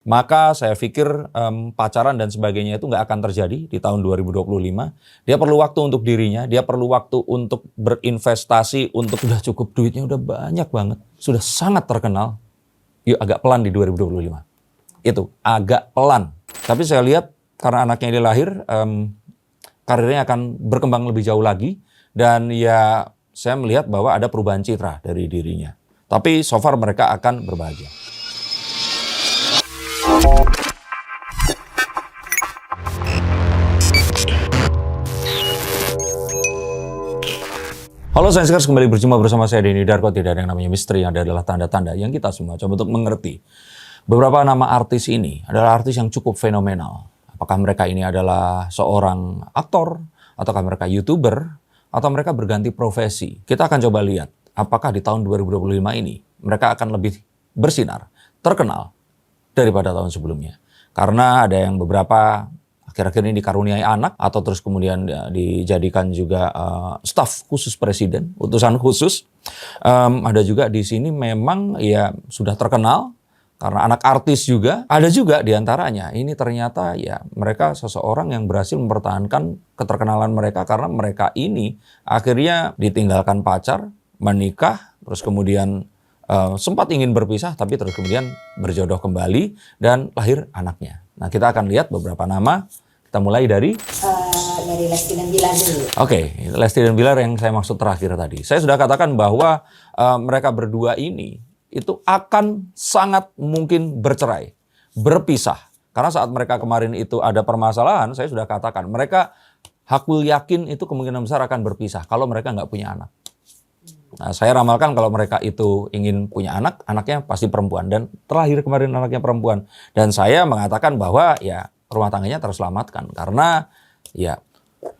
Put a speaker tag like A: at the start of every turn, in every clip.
A: Maka saya pikir pacaran dan sebagainya itu nggak akan terjadi di tahun 2025. Dia perlu waktu untuk dirinya, dia perlu waktu untuk berinvestasi, untuk udah cukup duitnya, udah banyak banget, sudah sangat terkenal. Yuk agak pelan di 2025. Itu agak pelan. Tapi saya lihat karena anaknya ini lahir, karirnya akan berkembang lebih jauh lagi. Dan ya saya melihat bahwa ada perubahan citra dari dirinya. Tapi so far mereka akan berbahagia. Halo Sainskers, kembali berjumpa bersama saya Denny Darko. Tidak ada yang namanya misteri, yang ada adalah tanda-tanda yang kita semua coba untuk mengerti. Beberapa nama artis ini adalah artis yang cukup fenomenal. Apakah mereka ini adalah seorang aktor, ataukah mereka YouTuber, atau mereka berganti profesi. Kita akan coba lihat apakah di tahun 2025 ini mereka akan lebih bersinar, terkenal daripada tahun sebelumnya. Karena ada yang beberapa akhir-akhir ini dikaruniai anak atau terus kemudian dijadikan juga staf khusus presiden, utusan khusus. Ada juga di sini memang ya sudah terkenal karena anak artis juga. Ada juga diantaranya ini ternyata ya mereka seseorang yang berhasil mempertahankan keterkenalan mereka karena mereka ini akhirnya ditinggalkan pacar, menikah, terus kemudian sempat ingin berpisah tapi terus kemudian berjodoh kembali dan lahir anaknya. Nah, kita akan lihat beberapa nama. Kita mulai dari
B: Lesti dan Bilar dulu.
A: Oke, Lesti dan Bilar yang saya maksud terakhir tadi. Saya sudah katakan bahwa mereka berdua ini itu akan sangat mungkin bercerai, berpisah. Karena saat mereka kemarin itu ada permasalahan, saya sudah katakan mereka hakul yakin itu kemungkinan besar akan berpisah kalau mereka nggak punya anak. Nah, saya ramalkan kalau mereka itu ingin punya anak, anaknya pasti perempuan. Dan terlahir kemarin anaknya perempuan. Dan saya mengatakan bahwa ya rumah tangganya terselamatkan. Karena ya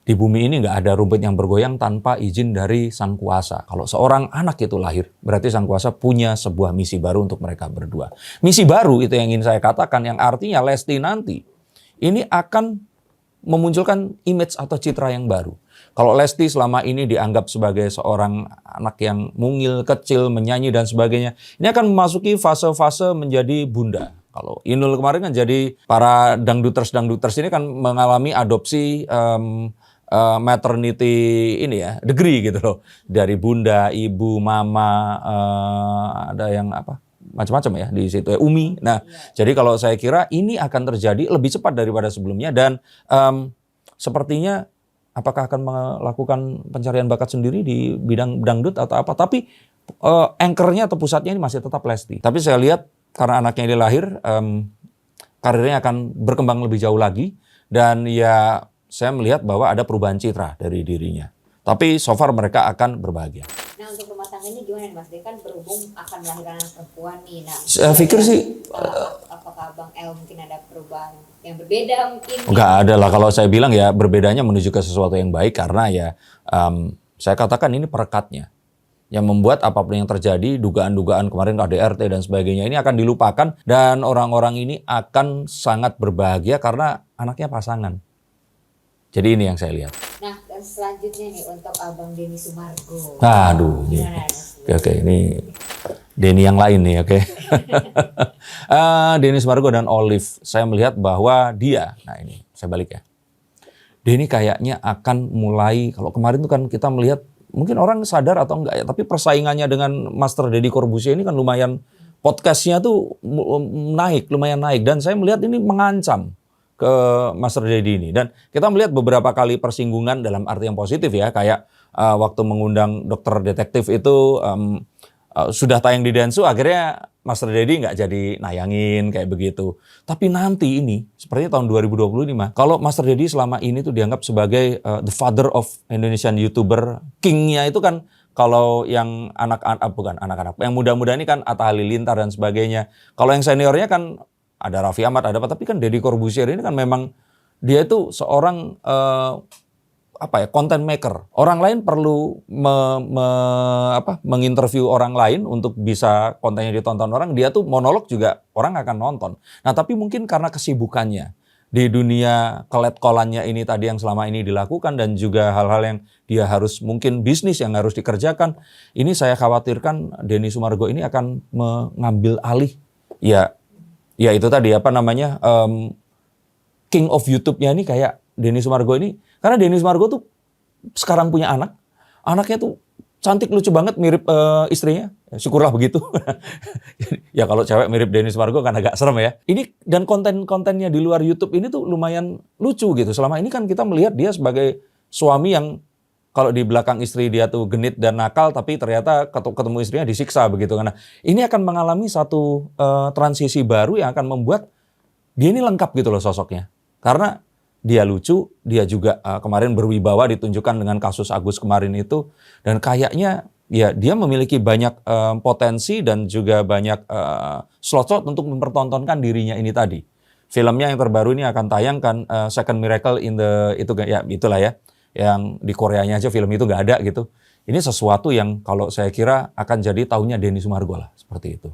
A: di bumi ini nggak ada rumput yang bergoyang tanpa izin dari Sang Kuasa. Kalau seorang anak itu lahir, berarti Sang Kuasa punya sebuah misi baru untuk mereka berdua. Misi baru itu yang ingin saya katakan, yang artinya Lesti nanti ini akan memunculkan image atau citra yang baru. Kalau Lesti selama ini dianggap sebagai seorang anak yang mungil, kecil, menyanyi dan sebagainya, ini akan memasuki fase-fase menjadi bunda. Kalau Inul kemarin kan jadi para dangduters ini kan mengalami adopsi maternity ini ya, degree gitu loh. Dari bunda, ibu, mama, ada yang apa? Macam-macam ya di situ ya, Umi. Nah, jadi kalau saya kira ini akan terjadi lebih cepat daripada sebelumnya dan sepertinya apakah akan melakukan pencarian bakat sendiri di bidang dangdut atau apa? Tapi anchor-nya atau pusatnya ini masih tetap Lesti. Tapi saya lihat karena anaknya ini lahir, karirnya akan berkembang lebih jauh lagi dan ya saya melihat bahwa ada perubahan citra dari dirinya. Tapi so far mereka akan berbahagia.
B: Nah, untuk rumah tangga ini gimana Mas? Dia kan berhubung akan melahirkan anak perempuan nih. Nah,
A: saya pikir sih
B: apakah Bang El mungkin ada perubahan yang berbeda mungkin?
A: Enggak ada lah, kalau saya bilang ya berbedanya menuju ke sesuatu yang baik karena ya saya katakan ini perekatnya. Yang membuat apapun yang terjadi, dugaan-dugaan kemarin KDRT dan sebagainya ini akan dilupakan dan orang-orang ini akan sangat berbahagia karena anaknya pasangan. Jadi ini yang saya lihat.
B: Nah, dan selanjutnya nih untuk Abang Denny Sumargo.
A: Aduh, oke, ini Denny yang lain nih, oke. Denny Sumargo dan Olive, saya melihat bahwa dia, nah ini saya balik ya. Denny kayaknya akan mulai, kalau kemarin tuh kan kita melihat, mungkin orang sadar atau enggak ya, tapi persaingannya dengan Master Deddy Corbuzier ini kan lumayan, podcastnya tuh lumayan naik. Dan saya melihat ini mengancam ke Master Deddy ini. Dan kita melihat beberapa kali persinggungan dalam arti yang positif ya, kayak waktu mengundang dokter detektif itu sudah tayang di Densu, akhirnya Master Deddy nggak jadi nayangin kayak begitu. Tapi nanti ini, seperti tahun 2025, kalau Master Deddy selama ini tuh dianggap sebagai the father of Indonesian YouTuber, king-nya itu kan kalau yang anak-anak, yang muda-muda ini kan Atta Halilintar dan sebagainya. Kalau yang seniornya kan ada Raffi Ahmad, ada apa, tapi kan Deddy Corbuzier ini kan memang dia itu seorang content maker. Orang lain perlu menginterview orang lain untuk bisa kontennya ditonton orang. Dia tuh monolog juga orang akan nonton. Nah, tapi mungkin karena kesibukannya di dunia kelet-kolannya ini tadi yang selama ini dilakukan dan juga hal-hal yang dia harus mungkin bisnis yang harus dikerjakan. Ini saya khawatirkan Denny Sumargo ini akan mengambil alih ya Ya itu tadi apa namanya king of YouTube-nya ini kayak Denny Sumargo ini. Karena Denny Sumargo tuh sekarang punya anak. Anaknya tuh cantik, lucu banget, mirip istrinya. Syukurlah begitu. Ya kalau cewek mirip Denny Sumargo kan agak serem ya. Ini dan konten-kontennya di luar YouTube ini tuh lumayan lucu gitu. Selama ini kan kita melihat dia sebagai suami yang kalau di belakang istri dia tuh genit dan nakal, tapi ternyata ketemu istrinya disiksa begitu. Nah, ini akan mengalami satu transisi baru yang akan membuat dia ini lengkap gitu loh sosoknya. Karena dia lucu, dia juga kemarin berwibawa ditunjukkan dengan kasus Agus kemarin itu. Dan kayaknya ya dia memiliki banyak potensi dan juga banyak slot-slot untuk mempertontonkan dirinya ini tadi. Filmnya yang terbaru ini akan tayangkan Second Miracle in the itu ya itulah ya. Yang di Koreanya aja film itu nggak ada gitu. Ini sesuatu yang kalau saya kira akan jadi tahunnya Denny Sumargo lah, seperti itu.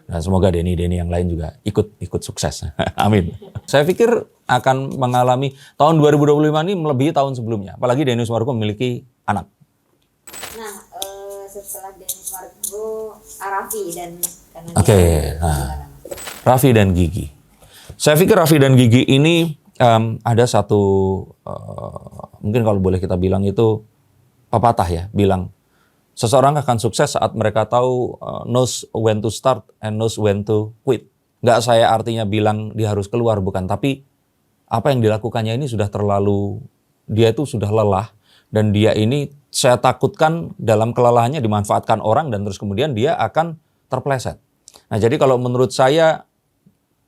A: Dan semoga Denny yang lain juga ikut sukses. Amin. Saya pikir akan mengalami tahun 2025 ini melebihi tahun sebelumnya. Apalagi Denny Sumargo memiliki anak.
B: Nah, setelah Denny Sumargo, Raffi dan
A: Oke, nah, Raffi dan Gigi. Saya pikir Raffi dan Gigi ini ada satu mungkin kalau boleh kita bilang itu pepatah ya, bilang seseorang akan sukses saat mereka tahu knows when to start and knows when to quit. Nggak saya artinya bilang dia harus keluar, bukan. Tapi apa yang dilakukannya ini sudah terlalu, dia itu sudah lelah. Dan dia ini saya takutkan dalam kelelahannya dimanfaatkan orang dan terus kemudian dia akan terpleset. Nah jadi kalau menurut saya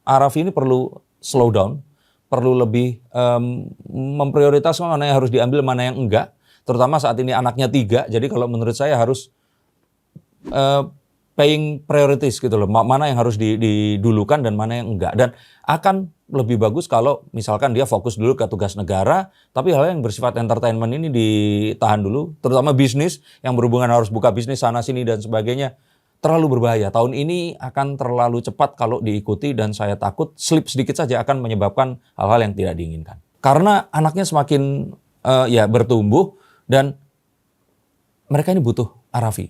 A: Raffi ini perlu slow down. Perlu lebih memprioritaskan mana yang harus diambil, mana yang enggak. Terutama saat ini anaknya 3, jadi kalau menurut saya harus paying priorities gitu loh. Mana yang harus didulukan dan mana yang enggak. Dan akan lebih bagus kalau misalkan dia fokus dulu ke tugas negara, tapi hal yang bersifat entertainment ini ditahan dulu. Terutama bisnis yang berhubungan harus buka bisnis sana sini dan sebagainya. Terlalu berbahaya. Tahun ini akan terlalu cepat kalau diikuti dan saya takut slip sedikit saja akan menyebabkan hal-hal yang tidak diinginkan. Karena anaknya semakin ya bertumbuh dan mereka ini butuh Raffi.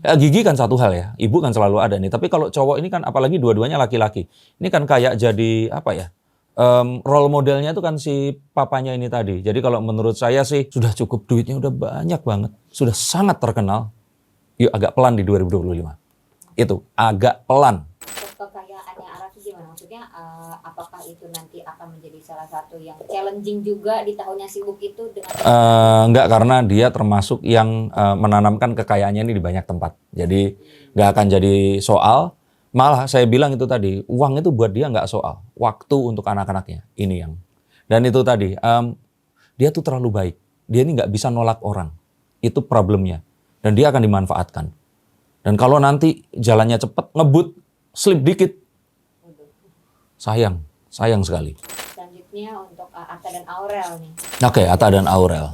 A: Gigi kan satu hal ya, ibu kan selalu ada nih. Tapi kalau cowok ini kan apalagi dua-duanya laki-laki. Ini kan kayak jadi apa ya? Role modelnya itu kan si papanya ini tadi. Jadi kalau menurut saya sih sudah cukup, duitnya udah banyak banget. Sudah sangat terkenal. Yuk agak pelan di 2025. Itu agak pelan.
B: Kekayaannya Raffi gimana? Maksudnya apakah itu nanti akan menjadi salah satu yang challenging juga di tahunnya sibuk itu dengan
A: enggak, karena dia termasuk yang menanamkan kekayaannya ini di banyak tempat. Jadi nggak akan jadi soal. Malah saya bilang itu tadi, uang itu buat dia nggak soal. Waktu untuk anak-anaknya ini yang. Dan itu tadi, dia tuh terlalu baik. Dia ini nggak bisa nolak orang. Itu problemnya. Dan dia akan dimanfaatkan. Dan kalau nanti jalannya cepat, ngebut, slip dikit, sayang sekali.
B: selanjutnya untuk Atta dan Aurel nih.
A: Oke, Atta dan Aurel.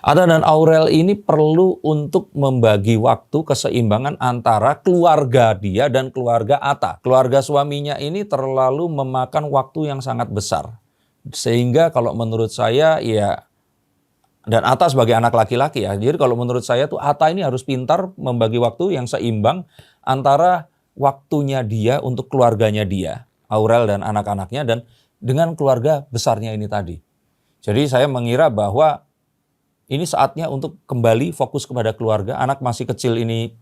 A: Atta dan Aurel ini perlu untuk membagi waktu keseimbangan antara keluarga dia dan keluarga Atta. Keluarga suaminya ini terlalu memakan waktu yang sangat besar. Sehingga kalau menurut saya ya, dan Atta sebagai anak laki-laki ya, jadi kalau menurut saya tuh Atta ini harus pintar membagi waktu yang seimbang antara waktunya dia untuk keluarganya dia, Aurel dan anak-anaknya, dan dengan keluarga besarnya ini tadi. Jadi saya mengira bahwa ini saatnya untuk kembali fokus kepada keluarga. Anak masih kecil ini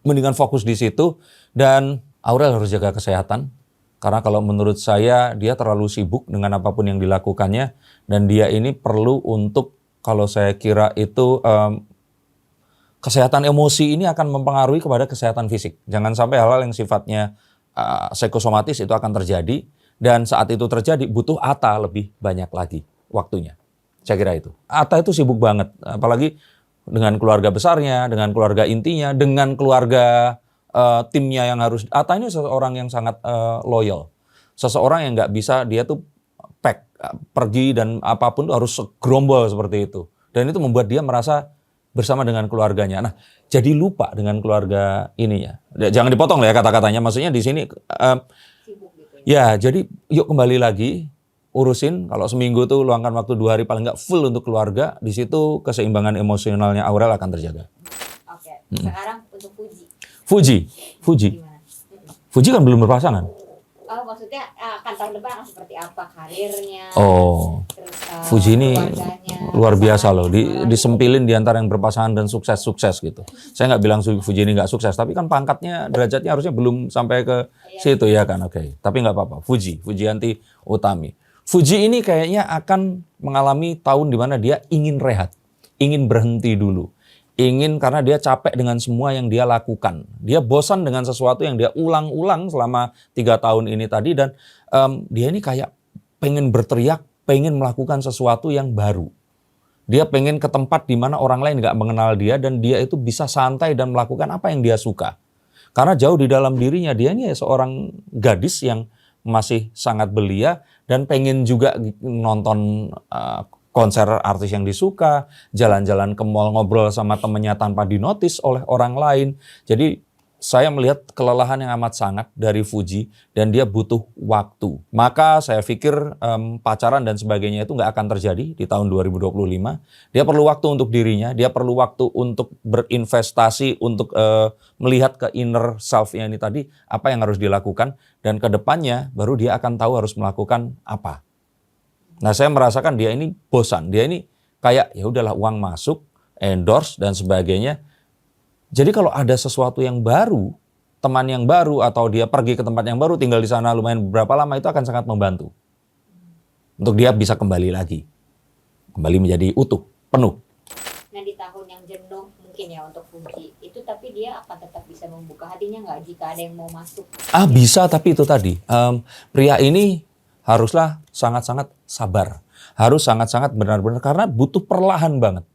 A: mendingan fokus di situ, dan Aurel harus jaga kesehatan. Karena kalau menurut saya dia terlalu sibuk dengan apapun yang dilakukannya, dan dia ini perlu untuk, kalau saya kira itu kesehatan emosi ini akan mempengaruhi kepada kesehatan fisik. Jangan sampai hal-hal yang sifatnya psikosomatis itu akan terjadi. Dan saat itu terjadi butuh Atta lebih banyak lagi waktunya. Saya kira itu. Atta itu sibuk banget. Apalagi dengan keluarga besarnya, dengan keluarga intinya, dengan keluarga timnya yang harus. Atta ini seseorang yang sangat loyal. Seseorang yang nggak bisa, dia tuh pergi dan apapun tuh harus segerombol seperti itu. Dan itu membuat dia merasa bersama dengan keluarganya. Nah, jadi lupa dengan keluarga ininya. Jangan dipotong lah ya kata-katanya. Maksudnya di sini
B: Sibuk gitu
A: ya, jadi yuk kembali lagi urusin. Kalau seminggu tuh luangkan waktu 2 hari paling nggak full untuk keluarga. Di situ keseimbangan emosionalnya Aurel akan terjaga.
B: Oke. Sekarang untuk Fuji.
A: Fuji.
B: Gimana?
A: Fuji kan belum berpasangan.
B: Oh, maksudnya akan tahun depan akan seperti apa karirnya,
A: Oh,
B: terus
A: Fuji ini
B: keluarganya,
A: luar biasa loh.
B: pasangannya, orang gitu.
A: Disempilin di antara yang berpasangan dan sukses-sukses gitu. Saya nggak bilang Fuji ini nggak sukses, tapi kan pangkatnya, derajatnya harusnya belum sampai ke
B: Iya,
A: situ ya kan. Oke, tapi nggak apa-apa. Fujianti Utami. Fuji ini kayaknya akan mengalami tahun di mana dia ingin rehat, ingin berhenti dulu. Ingin karena dia capek dengan semua yang dia lakukan. Dia bosan dengan sesuatu yang dia ulang-ulang selama 3 tahun ini tadi. Dan dia ini kayak pengen berteriak, pengen melakukan sesuatu yang baru. Dia pengen ke tempat di mana orang lain nggak mengenal dia dan dia itu bisa santai dan melakukan apa yang dia suka. Karena jauh di dalam dirinya dia ini seorang gadis yang masih sangat belia dan pengen juga nonton konser artis yang disuka, jalan-jalan ke mall ngobrol sama temennya tanpa dinotis oleh orang lain. Jadi saya melihat kelelahan yang amat sangat dari Fuji dan dia butuh waktu. Maka saya pikir pacaran dan sebagainya itu nggak akan terjadi di tahun 2025. Dia perlu waktu untuk dirinya, dia perlu waktu untuk berinvestasi, untuk melihat ke inner self-nya ini tadi, apa yang harus dilakukan. Dan ke depannya baru dia akan tahu harus melakukan apa. Nah, saya merasakan dia ini bosan. Dia ini kayak ya udahlah uang masuk, endorse dan sebagainya. Jadi kalau ada sesuatu yang baru, teman yang baru atau dia pergi ke tempat yang baru, tinggal di sana lumayan beberapa lama itu akan sangat membantu. Untuk dia bisa kembali lagi. Kembali menjadi utuh, penuh.
B: Nah di tahun yang jenuh mungkin ya untuk Fuji itu, tapi dia akan tetap bisa membuka hatinya nggak jika ada yang mau masuk?
A: Bisa, tapi itu tadi. Pria ini haruslah sangat-sangat sabar. Harus sangat-sangat benar-benar karena butuh perlahan banget.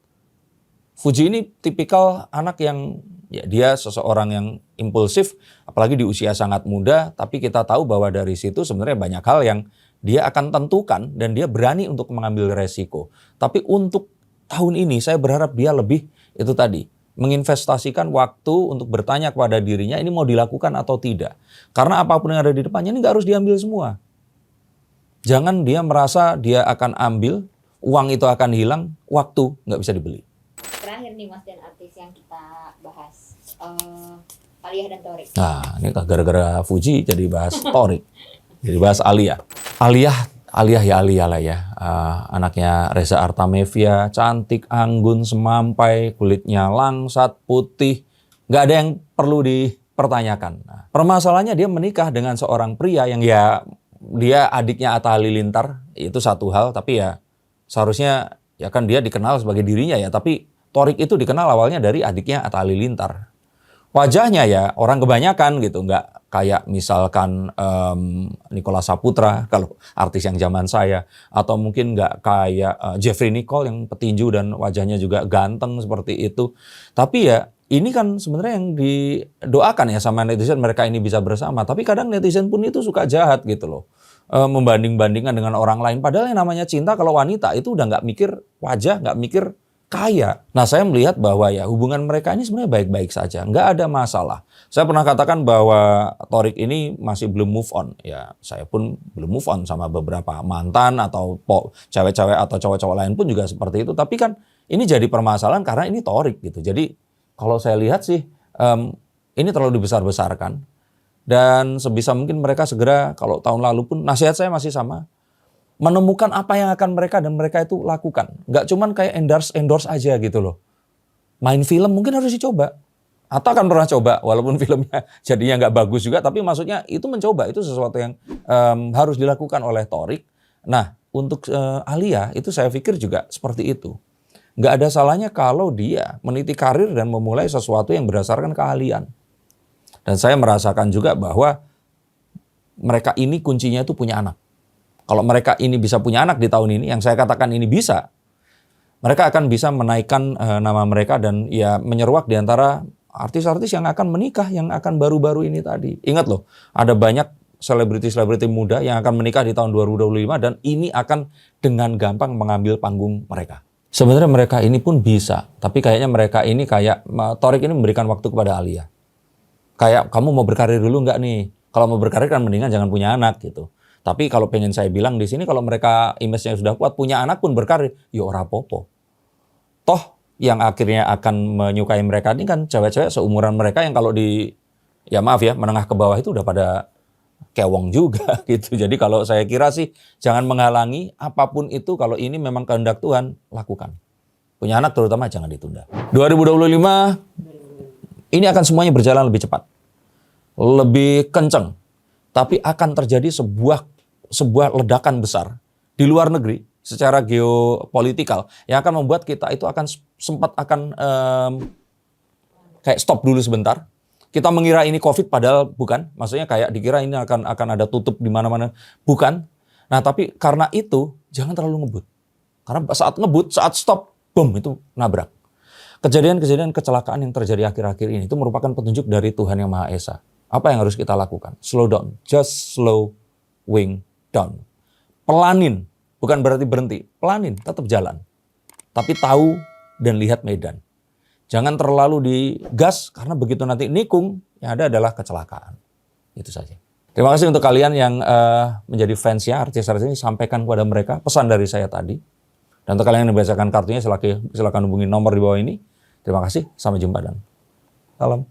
A: Fuji ini tipikal anak yang ya dia seseorang yang impulsif, apalagi di usia sangat muda, tapi kita tahu bahwa dari situ sebenarnya banyak hal yang dia akan tentukan dan dia berani untuk mengambil resiko. Tapi untuk tahun ini saya berharap dia lebih itu tadi, menginvestasikan waktu untuk bertanya kepada dirinya ini mau dilakukan atau tidak. Karena apapun yang ada di depannya ini nggak harus diambil semua. Jangan dia merasa dia akan ambil, uang itu akan hilang, waktu nggak bisa dibeli.
B: Terakhir nih Mas dan artis yang kita bahas, Alia dan Thorik.
A: Nah, ini gara-gara Fuji jadi bahas Thorik, jadi bahas Alia. Alia lah ya, anaknya Reza Artamevia, cantik, anggun, semampai, kulitnya langsat, putih, nggak ada yang perlu dipertanyakan. Nah, permasalahannya dia menikah dengan seorang pria yang ya dia adiknya Atta Halilintar, itu satu hal, tapi ya seharusnya ya kan dia dikenal sebagai dirinya ya, tapi Thorik itu dikenal awalnya dari adiknya Atta Halilintar. Wajahnya ya orang kebanyakan gitu, nggak kayak misalkan Nicholas Saputra kalau artis yang zaman saya, atau mungkin nggak kayak Jeffrey Nicole yang petinju dan wajahnya juga ganteng seperti itu. Tapi ya ini kan sebenarnya yang didoakan ya sama netizen, mereka ini bisa bersama. Tapi kadang netizen pun itu suka jahat gitu loh. Membanding-bandingkan dengan orang lain. Padahal yang namanya cinta kalau wanita itu udah nggak mikir wajah, nggak mikir kaya. Nah, saya melihat bahwa ya hubungan mereka ini sebenarnya baik-baik saja. Nggak ada masalah. Saya pernah katakan bahwa Thorik ini masih belum move on. Ya, saya pun belum move on sama beberapa mantan atau cewek-cewek atau cowok-cowok lain pun juga seperti itu. Tapi kan ini jadi permasalahan karena ini Thorik gitu. Jadi kalau saya lihat sih ini terlalu dibesar-besarkan. Dan sebisa mungkin mereka segera, kalau tahun lalu pun nasihat saya masih sama, menemukan apa yang akan mereka dan mereka itu lakukan. Nggak cuman kayak endorse aja gitu loh. Main film mungkin harus dicoba. Atta kan pernah coba, walaupun filmnya jadinya nggak bagus juga, tapi maksudnya itu mencoba, itu sesuatu yang harus dilakukan oleh Thorik. Nah, untuk Alia itu saya pikir juga seperti itu. Nggak ada salahnya kalau dia meniti karir dan memulai sesuatu yang berdasarkan keahlian. Dan saya merasakan juga bahwa mereka ini kuncinya itu punya anak. Kalau mereka ini bisa punya anak di tahun ini, yang saya katakan ini bisa, mereka akan bisa menaikkan nama mereka dan ya menyeruak di antara artis-artis yang akan menikah, yang akan baru-baru ini tadi. Ingat loh, ada banyak selebriti-selebriti muda yang akan menikah di tahun 2025 dan ini akan dengan gampang mengambil panggung mereka. Sebenarnya mereka ini pun bisa, tapi kayaknya mereka ini kayak Thorik ini memberikan waktu kepada Alia. Kayak kamu mau berkarir dulu nggak nih? Kalau mau berkarir kan mendingan jangan punya anak gitu. Tapi kalau pengen saya bilang di sini, kalau mereka image-nya sudah kuat, punya anak pun berkarir, ya ora popo. Toh yang akhirnya akan menyukai mereka ini kan cewek-cewek seumuran mereka yang kalau di, ya maaf ya, menengah ke bawah itu udah pada kewong juga gitu. Jadi kalau saya kira sih jangan menghalangi apapun itu, kalau ini memang kehendak Tuhan, lakukan. Punya anak terutama jangan ditunda. 2025 ini akan semuanya berjalan lebih cepat, lebih kencang, tapi akan terjadi sebuah ledakan besar di luar negeri secara geopolitikal yang akan membuat kita itu akan sempat akan kayak stop dulu sebentar. Kita mengira ini COVID padahal bukan. Maksudnya kayak dikira ini akan ada tutup di mana-mana. Bukan. Nah, tapi karena itu jangan terlalu ngebut. Karena saat ngebut, saat stop, boom, itu nabrak. Kejadian-kejadian kecelakaan yang terjadi akhir-akhir ini itu merupakan petunjuk dari Tuhan Yang Maha Esa. Apa yang harus kita lakukan? Slow down. Just slowing down. Pelanin. Bukan berarti berhenti. Pelanin, tetap jalan. Tapi tahu dan lihat medan. Jangan terlalu digas, karena begitu nanti nikung, yang ada adalah kecelakaan. Itu saja. Terima kasih untuk kalian yang menjadi fansnya artis ini, sampaikan kepada mereka pesan dari saya tadi. Dan untuk kalian yang membacakan kartunya, silakan hubungi nomor di bawah ini. Terima kasih, sampai jumpa dan salam.